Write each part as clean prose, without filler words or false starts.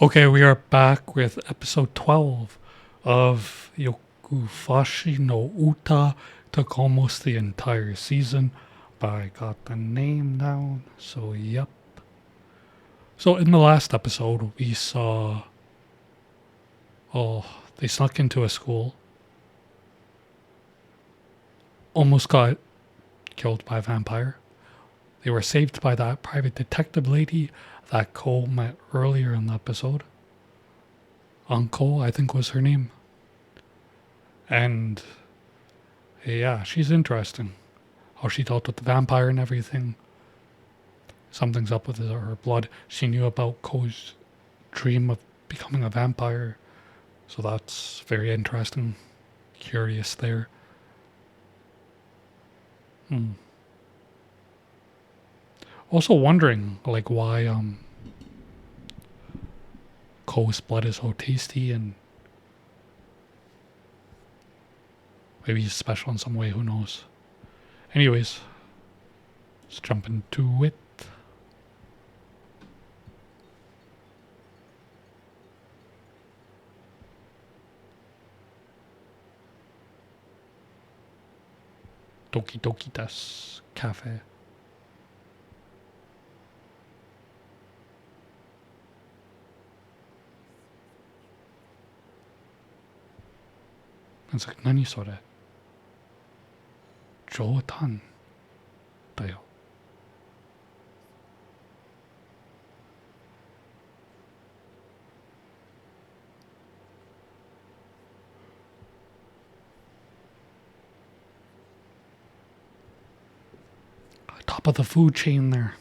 Okay, we are back with episode 12 of YOFUKASHI no Uta. Took almost the entire season, but I got the name down, so yep. So in the last episode, we saw, they snuck into a school, almost got killed by a vampire. They were saved by that private detective lady that Cole met earlier in the episode. Uncle, I think was her name. And yeah, she's interesting. How she dealt with the vampire and everything. Something's up with her blood. She knew about Ko's dream of becoming a vampire. So that's very interesting. Curious there. Also wondering like why Ko's blood is so tasty, and maybe he's special in some way, who knows. Anyways, let's jump into it. Doki Doki Desu Cafe. It's like, 何それ冗談だよ。Top of the food chain there.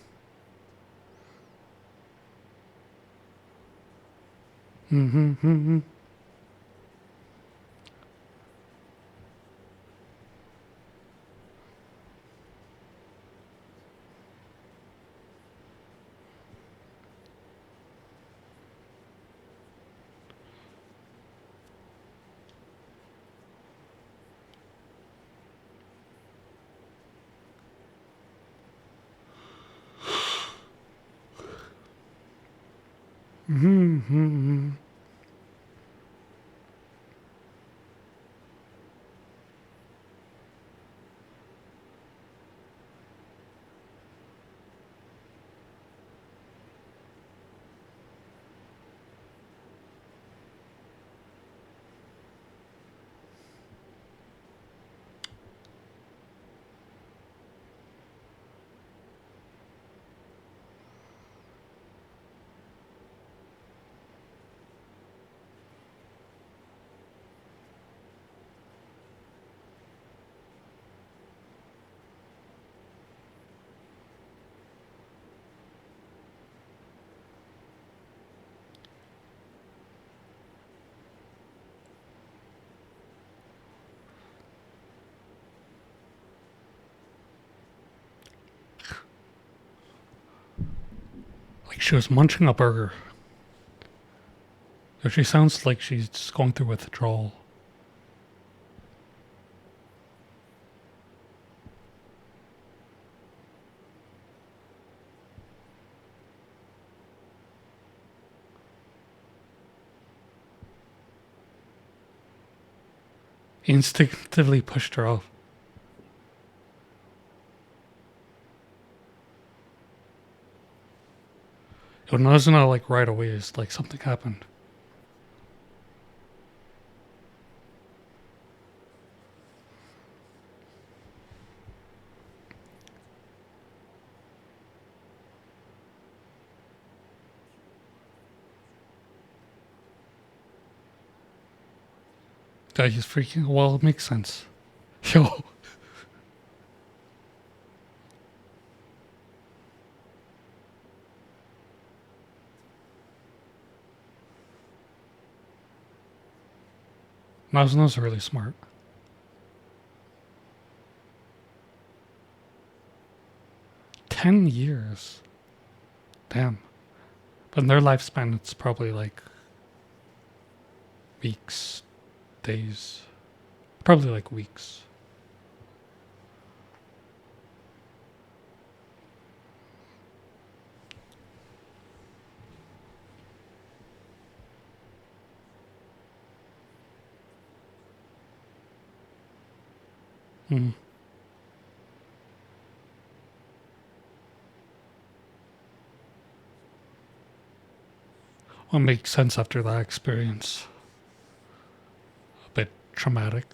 Mm-hmm. Mm-hmm. Like she was munching a burger. So she sounds like she's going through withdrawal. He instinctively pushed her off. It wasn't like right away. It's like something happened. That he's freaking. Well, it makes sense. Yo. Nazuna's really smart. 10 years. Damn. But in their lifespan, it's probably like weeks, days. Probably like weeks. Mm. Well, it makes sense after that experience. A bit traumatic.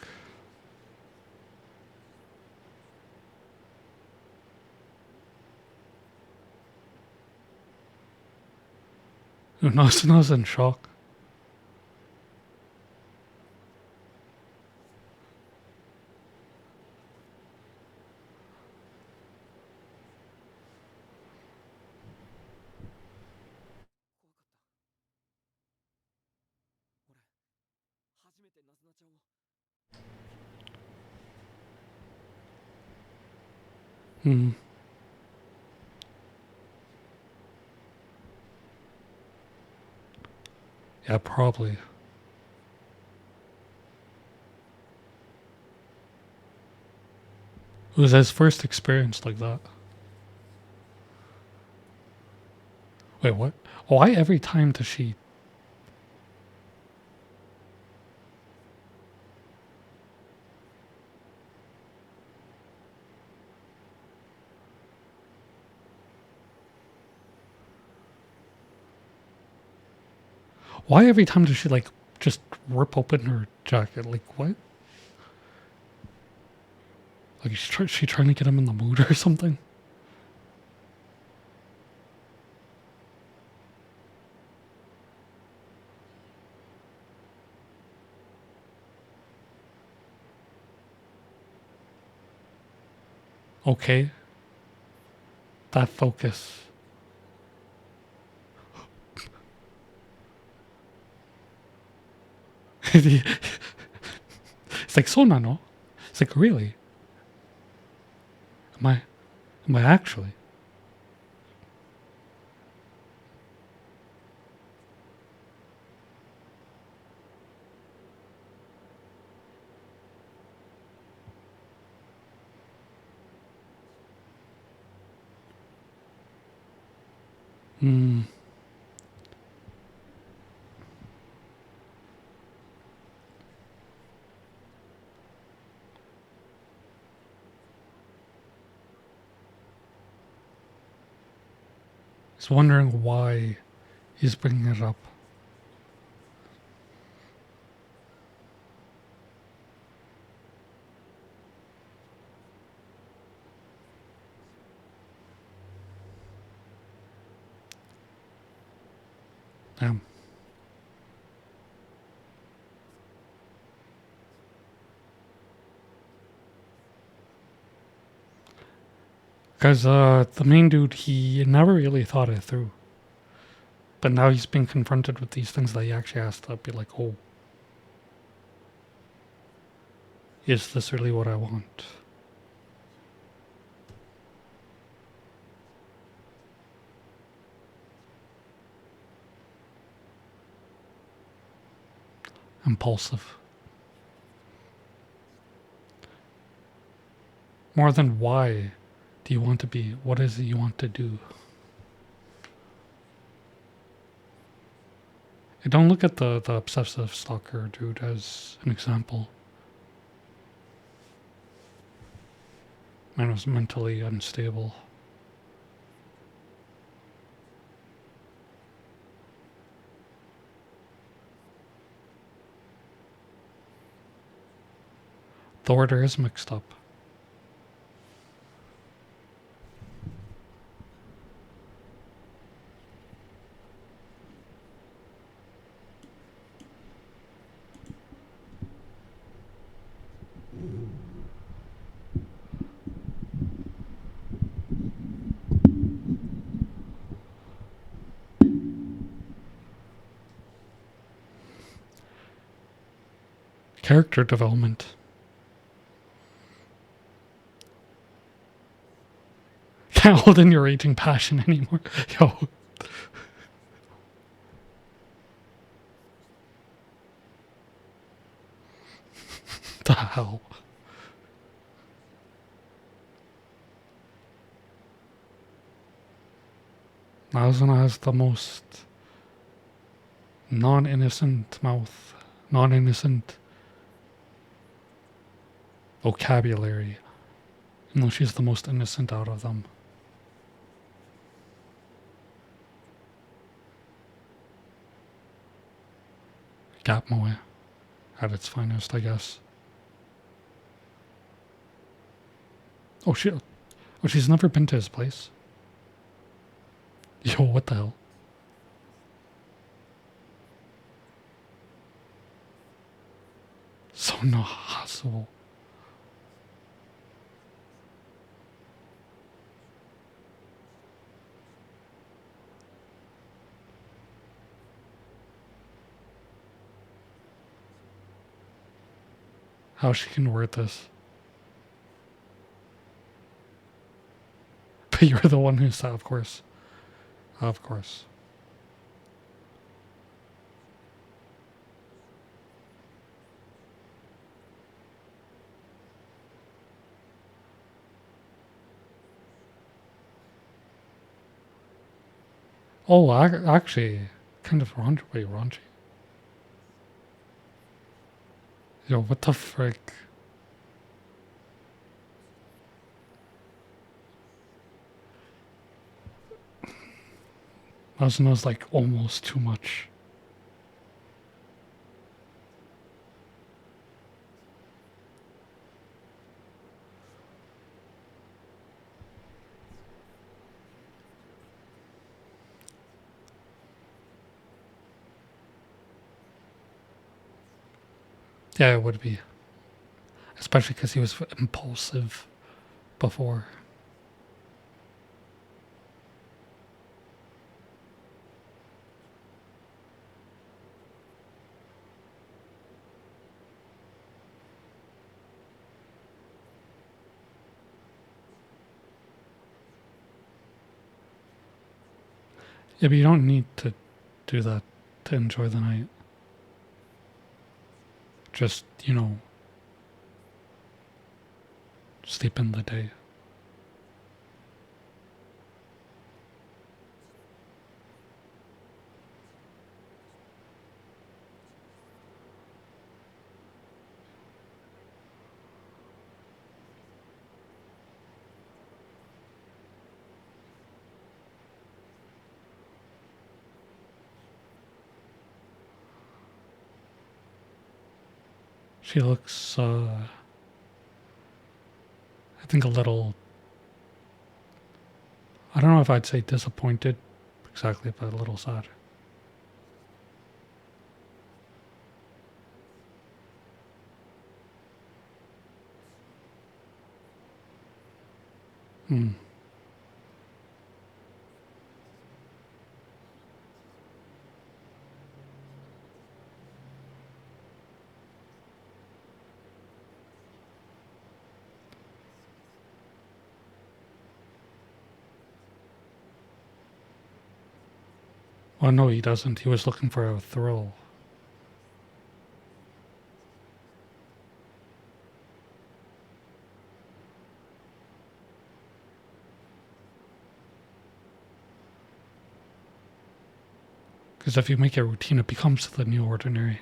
Una's in shock. Mm. Yeah, probably. It was his first experience like that. Wait, what? Why every time does she... Why every time does she, like, just rip open her jacket? Like, what? Like, is she trying to get him in the mood or something? Okay. That focus. It's like, so nano. It's like, really? Am I... Am I actually? Hmm. Just wondering why he's bringing it up. Damn. Because the main dude, he never really thought it through. But now he's being confronted with these things that he actually has to be like, oh, is this really what I want? Impulsive. More than why do you want to be? What is it you want to do? I don't look at the obsessive stalker dude as an example. Man was mentally unstable. The order is mixed up. Character development. Can't hold in your raging passion anymore. Yo. The hell? Nazuna has the most non-innocent mouth. Non-innocent vocabulary, even though she's the most innocent out of them. Gapmoe at its finest, I guess. Oh, she's never been to his place. Yo, what the hell? So no hustle. How she can word this. But you're the one who said, of course. Of course. Oh, actually, kind of raunchy. Wait, raunchy. Yo, what the frick? That smells like almost too much. Yeah, it would be. Especially because he was impulsive before. Yeah, but you don't need to do that to enjoy the night. Just, sleep in the day. She looks, I think a little, I don't know if I'd say disappointed exactly, but a little sad. Hmm. Oh no, he doesn't. He was looking for a thrill. Because if you make it routine, it becomes the new ordinary.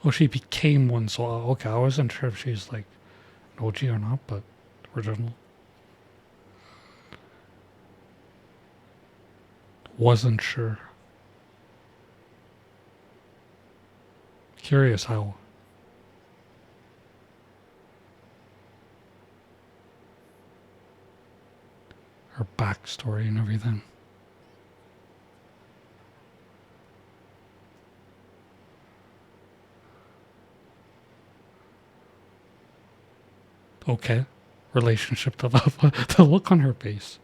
Oh, she became one, so okay, I wasn't sure if she's like an OG or not, but original. Wasn't sure. Curious how. Her backstory and everything. Okay. Relationship to the look on her face.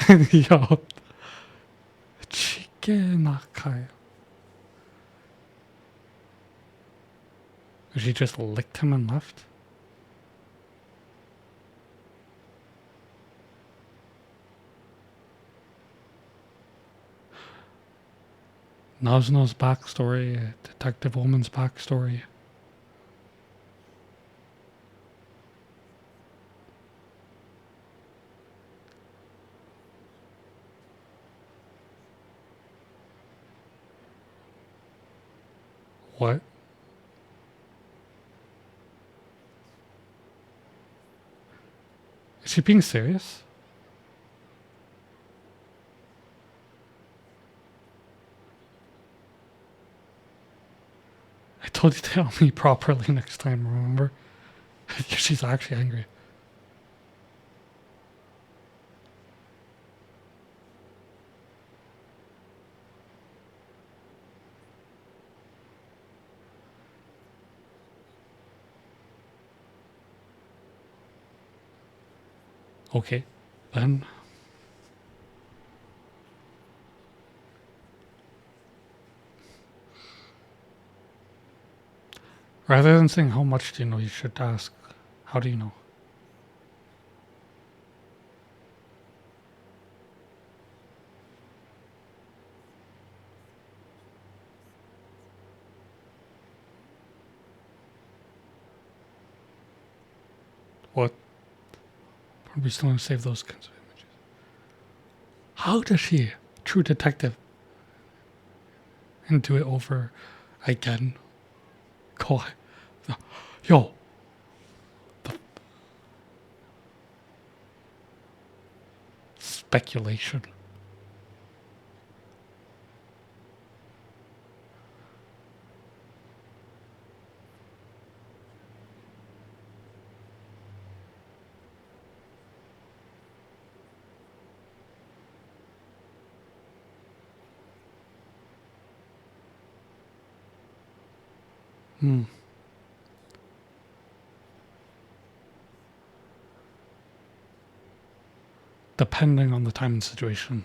Yo. Chigenakai. She just licked him and left? Nazna's backstory, Detective Woman's backstory. What? Is she being serious? I told you to tell me properly next time, remember? She's actually angry. Okay, then. Rather than saying how much do you know, you should ask, how do you know? What? Are we still going to save those kinds of images? How does she, true detective, and do it over again? God. Yo. Speculation. Depending on the time and situation.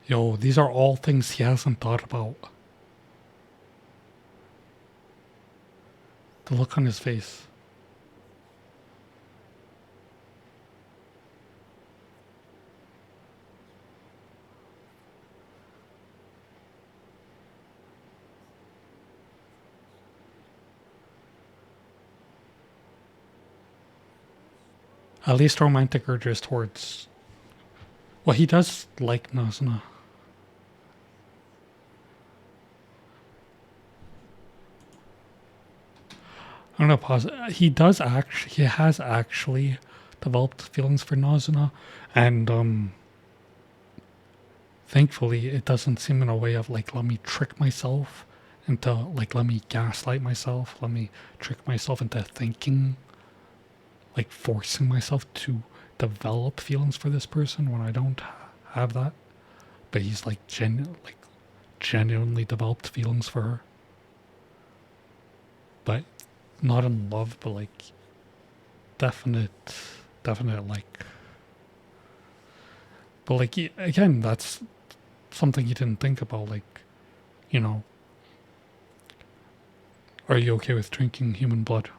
Yo, these are all things he hasn't thought about. The look on his face. At least romantic urges towards... Well, he does like Nazna. I'm gonna pause. He has actually developed feelings for Nazna, and thankfully it doesn't seem in a way of like, let me trick myself into, like, let me gaslight myself, let me trick myself into thinking, like forcing myself to develop feelings for this person when I don't have that. But he's like genuinely developed feelings for her. But not in love, but like definite like. But like, again, that's something he didn't think about. Like, you know, are you okay with drinking human blood?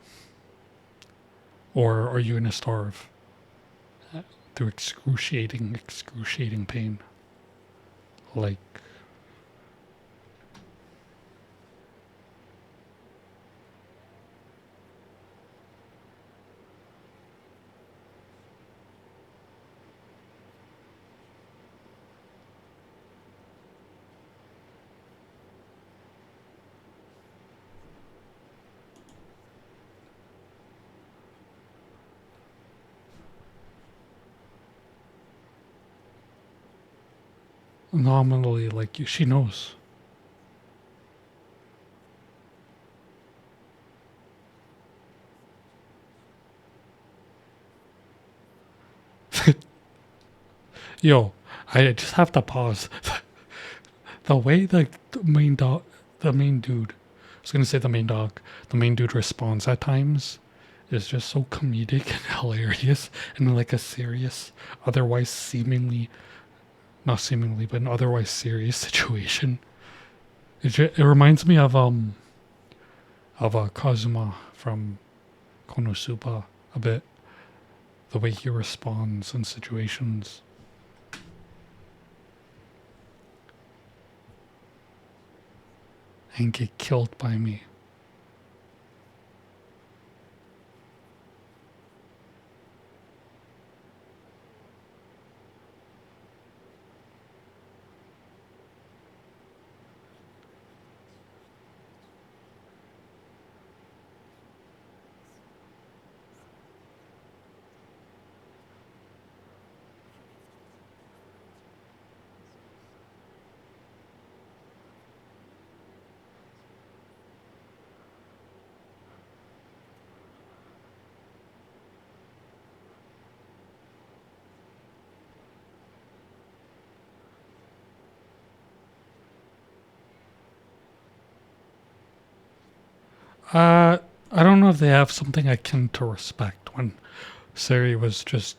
Or are you gonna starve through excruciating pain? Like, nominally, like, she knows. Yo, I just have to pause. The way the main dog, the main dude, I was gonna say the main dog, the main dude responds at times is just so comedic and hilarious and in like a serious, otherwise seemingly, not seemingly, but an otherwise serious situation. It reminds me of Kazuma from Konosuba a bit, the way he responds in situations. And get killed by me. I don't know if they have something akin to respect when Sari was just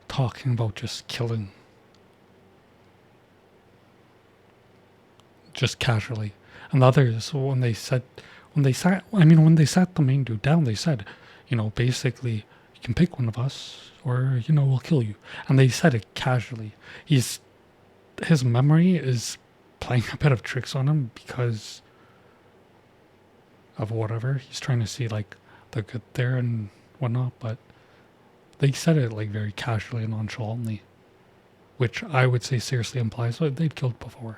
talking about just killing, just casually. And the others, when they sat the main dude down, they said, basically, you can pick one of us or, we'll kill you. And they said it casually. His memory is playing a bit of tricks on him because of whatever. He's trying to see like the good there and whatnot, but they said it like very casually and nonchalantly, which I would say seriously implies that they'd killed before.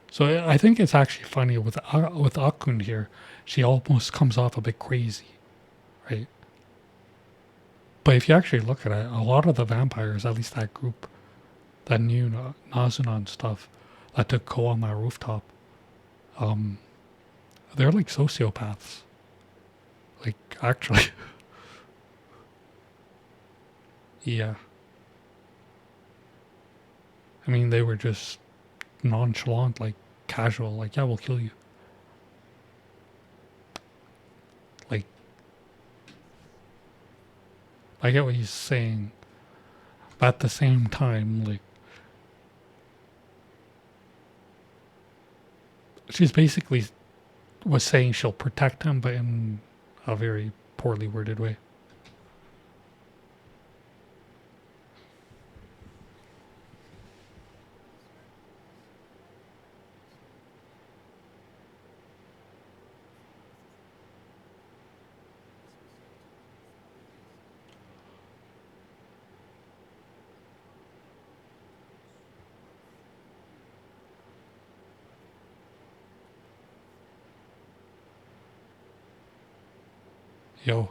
So I think it's actually funny with Akun here. She almost comes off a bit crazy, right? But if you actually look at it, a lot of the vampires, at least that group, that knew Nazuna and stuff, that took Ko on that rooftop, they're like sociopaths. Like, actually. Yeah. I mean, they were just nonchalant, like casual, like, yeah, we'll kill you. Like, I get what he's saying, but at the same time, like, she's basically was saying she'll protect him, but in a very poorly worded way. Yo.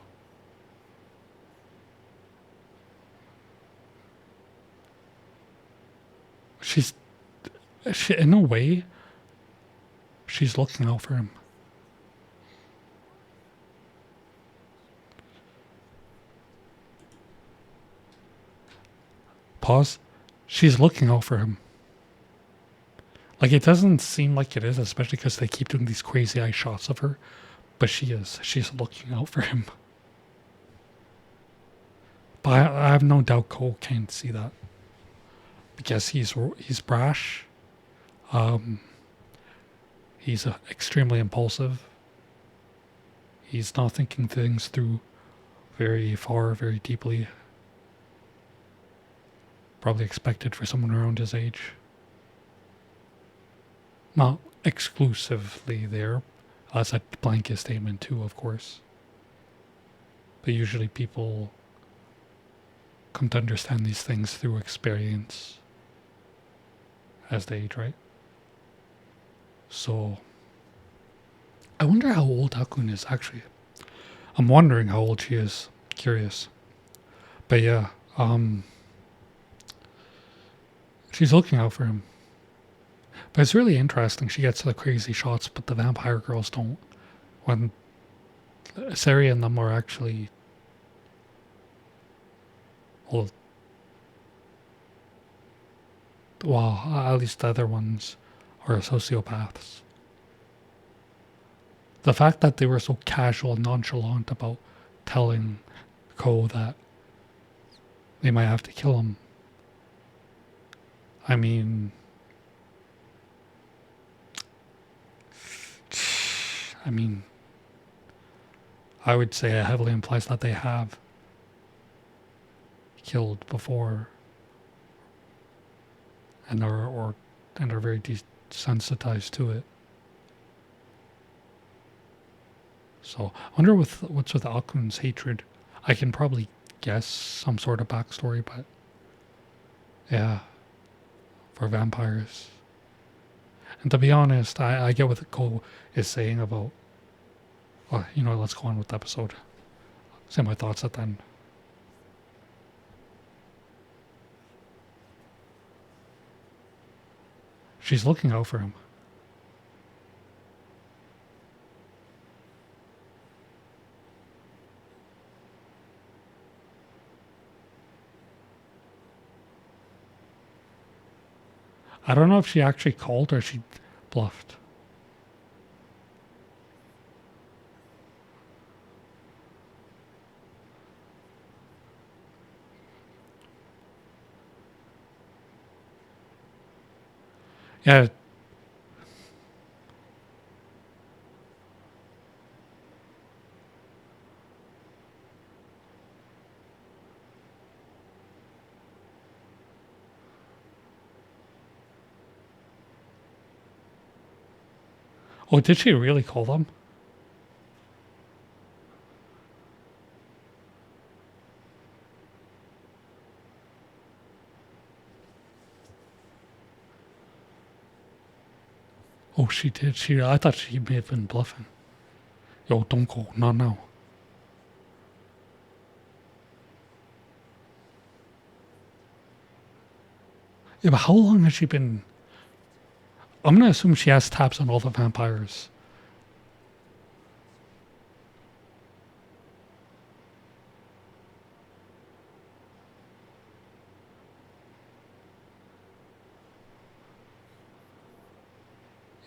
In a way, she's looking out for him. Pause. She's looking out for him. Like, it doesn't seem like it is, especially because they keep doing these crazy eye shots of her. But she is. She's looking out for him. But I have no doubt Cole can't see that. Because he's brash. He's extremely impulsive. He's not thinking things through very far, very deeply. Probably expected for someone around his age. Not exclusively there. That's a blanket statement too, of course. But usually people come to understand these things through experience as they age, right? So I wonder how old Hakun is actually. I'm wondering how old she is. Curious. But yeah, she's looking out for him. But it's really interesting. She gets the crazy shots, but the vampire girls don't. When Sari and them are actually Well, well, at least the other ones are sociopaths. The fact that they were so casual and nonchalant about telling Ko that they might have to kill him. I mean, I would say it heavily implies that they have killed before and are very desensitized to it. So I wonder what's with Akun's hatred. I can probably guess some sort of backstory, but yeah, for vampires. And to be honest, I get what Ko is saying about, well, let's go on with the episode. Say my thoughts at the end. She's looking out for him. I don't know if she actually called or she bluffed. Yeah. Oh, did she really call them? Oh, she did. I thought she may have been bluffing. Yo, don't go. Not now. Yeah, but how long has she been? I'm gonna assume she has tabs on all the vampires.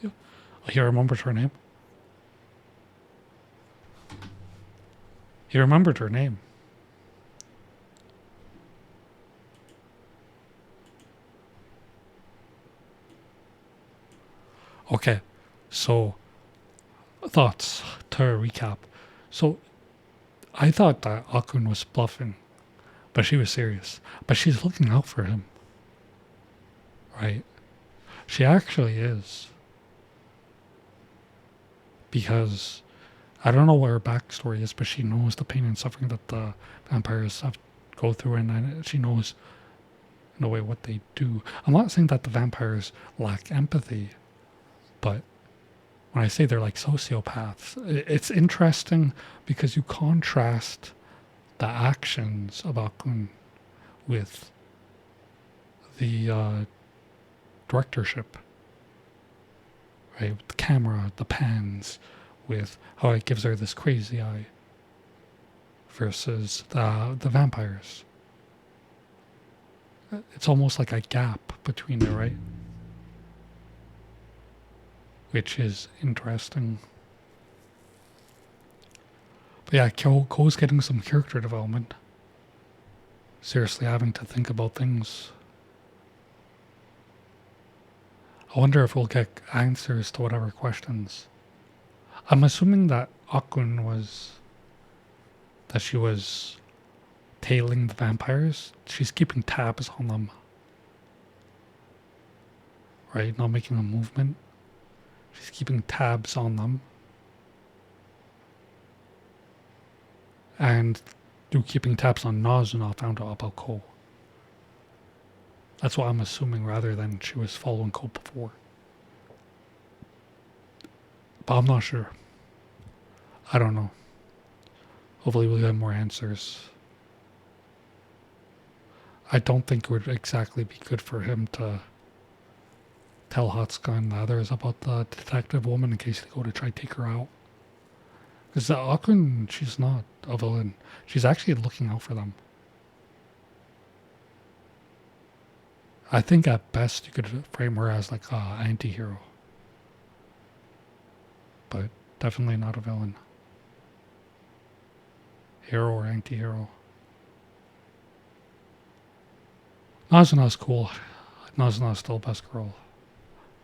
Yeah. He remembered her name. He remembered her name. Okay, so thoughts to recap. So I thought that Akun was bluffing, but she was serious. But she's looking out for him, right? She actually is. Because I don't know what her backstory is, but she knows the pain and suffering that the vampires have go through, and she knows in a way what they do. I'm not saying that the vampires lack empathy, but when I say they're like sociopaths, it's interesting because you contrast the actions of Akun with the directorship, right? With the camera, the pans, with how it gives her this crazy eye versus the vampires. It's almost like a gap between it, right? Which is interesting. But yeah, Ko's getting some character development. Seriously having to think about things. I wonder if we'll get answers to whatever questions. I'm assuming that Akun she was tailing the vampires. She's keeping tabs on them. Right? Not making a movement. She's keeping tabs on them. And through keeping tabs on Nazuna, found out about Ko. That's what I'm assuming rather than she was following Ko before. But I'm not sure. I don't know. Hopefully we'll get more answers. I don't think it would exactly be good for him to tell Hatsuka and the others about the detective woman in case they go to try to take her out. Because Akun, she's not a villain. She's actually looking out for them. I think at best you could frame her as like a anti-hero, but definitely not a villain. Hero or anti-hero. Nazuna's cool. Nazuna's still best girl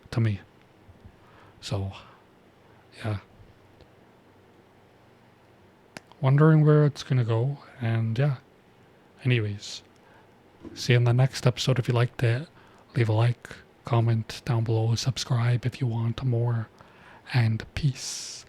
to me. So, yeah. Wondering where it's gonna go, and yeah. Anyways, see you in the next episode. If you liked it, leave a like, comment down below, subscribe if you want more, and peace.